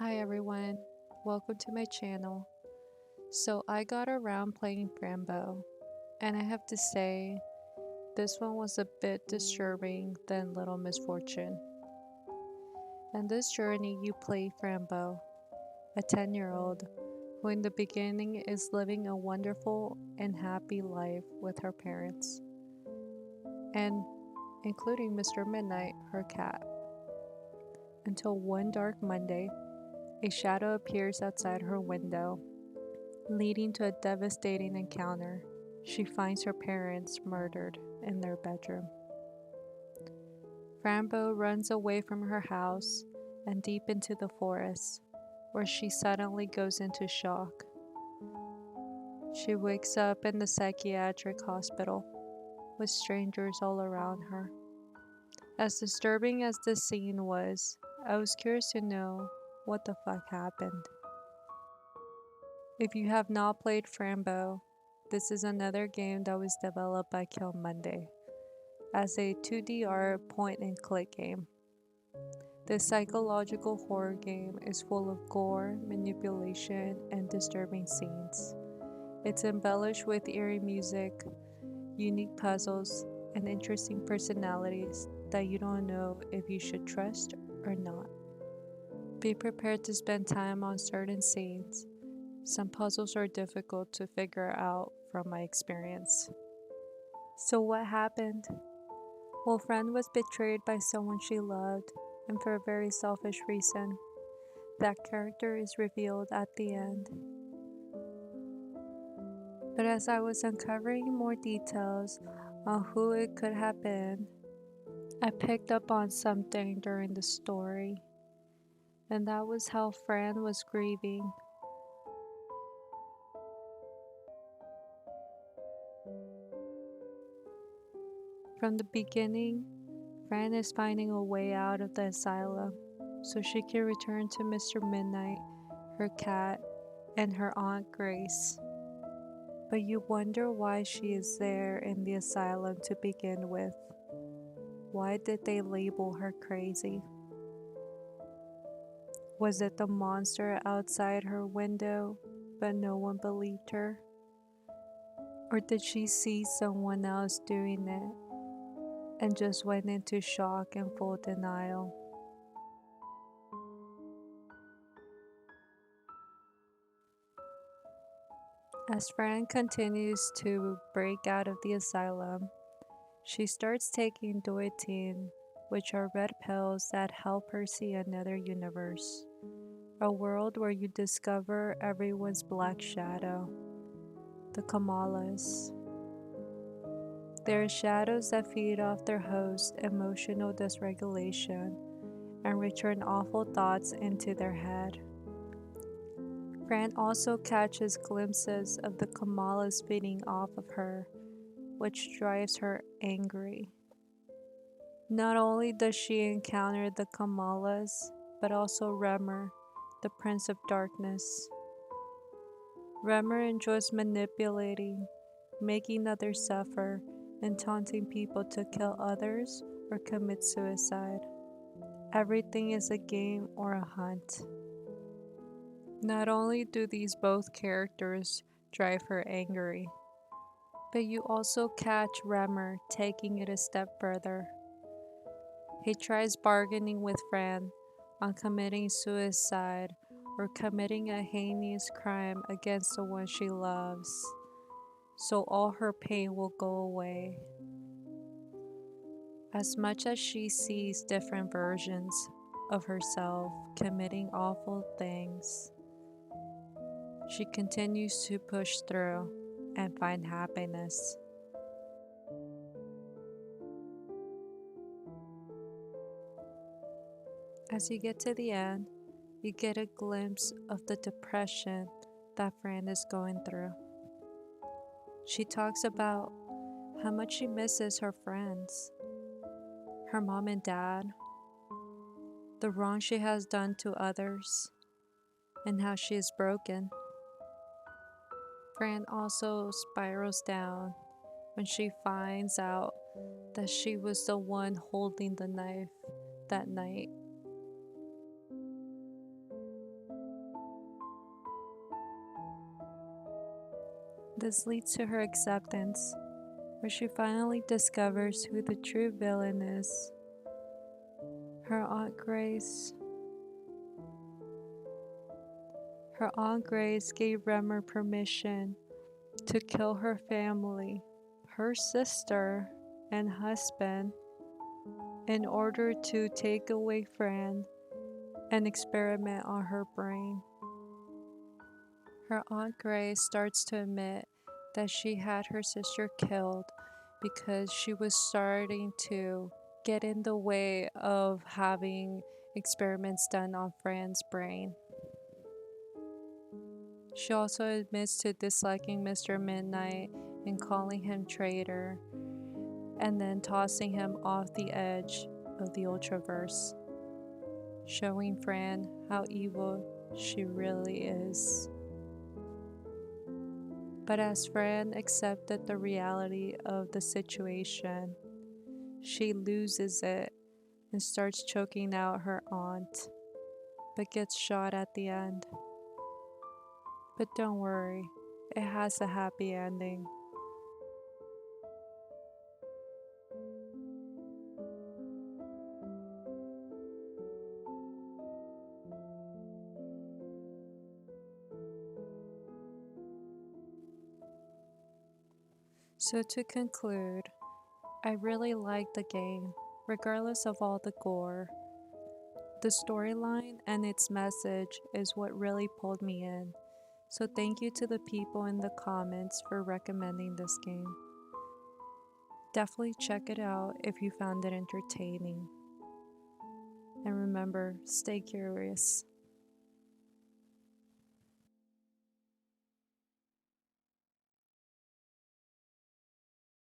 Hi everyone, welcome to my channel. So I got around playing Fran Bow, and I have to say, this one was a bit disturbing than Little Misfortune. In this journey you play Fran Bow, a 10-year-old who in the beginning is living a wonderful and happy life with her parents, and including Mr. Midnight, her cat, until one dark Monday, a shadow appears outside her window, leading to a devastating encounter. She finds her parents murdered in their bedroom. Fran Bow runs away from her house and deep into the forest, where she suddenly goes into shock. She wakes up in the psychiatric hospital with strangers all around her. As disturbing as this scene was, I was curious to know what the fuck happened. If you have not played Fran Bow, this is another game that was developed by Kill Monday as a 2DR point-and-click game. This psychological horror game is full of gore, manipulation, and disturbing scenes. It's embellished with eerie music, unique puzzles, and interesting personalities that you don't know if you should trust or not. Be prepared to spend time on certain scenes. Some puzzles are difficult to figure out from my experience. So what happened? Well, Fran was betrayed by someone she loved, and for a very selfish reason. That character is revealed at the end. But as I was uncovering more details on who it could have been, I picked up on something during the story, and that was how Fran was grieving. From the beginning, Fran is finding a way out of the asylum so she can return to Mr. Midnight, her cat, and her Aunt Grace. But you wonder why she is there in the asylum to begin with. Why did they label her crazy? Was it the monster outside her window, but no one believed her? Or did she see someone else doing it and just went into shock and full denial? As Fran continues to break out of the asylum, she starts taking Doitine, which are red pills that help her see another universe, a world where you discover everyone's black shadow, the Kamalas. They are shadows that feed off their host's emotional dysregulation and return awful thoughts into their head. Fran also catches glimpses of the Kamalas feeding off of her, which drives her angry. Not only does she encounter the Kamalas, but also Remor, the Prince of Darkness. Remor enjoys manipulating, making others suffer, and taunting people to kill others or commit suicide. Everything is a game or a hunt. Not only do these both characters drive her angry, but you also catch Remor taking it a step further. He tries bargaining with Fran on committing suicide or committing a heinous crime against the one she loves, so all her pain will go away. As much as she sees different versions of herself committing awful things, she continues to push through and find happiness. As you get to the end, you get a glimpse of the depression that Fran is going through. She talks about how much she misses her friends, her mom and dad, the wrong she has done to others, and how she is broken. Fran also spirals down when she finds out that she was the one holding the knife that night. This leads to her acceptance, where she finally discovers who the true villain is. Her Aunt Grace. Her Aunt Grace gave Remor permission to kill her family, her sister, and husband in order to take away Fran and experiment on her brain. Her Aunt Grace starts to admit that she had her sister killed because she was starting to get in the way of having experiments done on Fran's brain. She also admits to disliking Mr. Midnight and calling him traitor, and then tossing him off the edge of the Ultraverse, showing Fran how evil she really is. But as Fran accepted the reality of the situation, she loses it and starts choking out her aunt, but gets shot at the end. But don't worry, it has a happy ending. So to conclude, I really liked the game, regardless of all the gore. The storyline and its message is what really pulled me in. So thank you to the people in the comments for recommending this game. Definitely check it out if you found it entertaining. And remember, stay curious.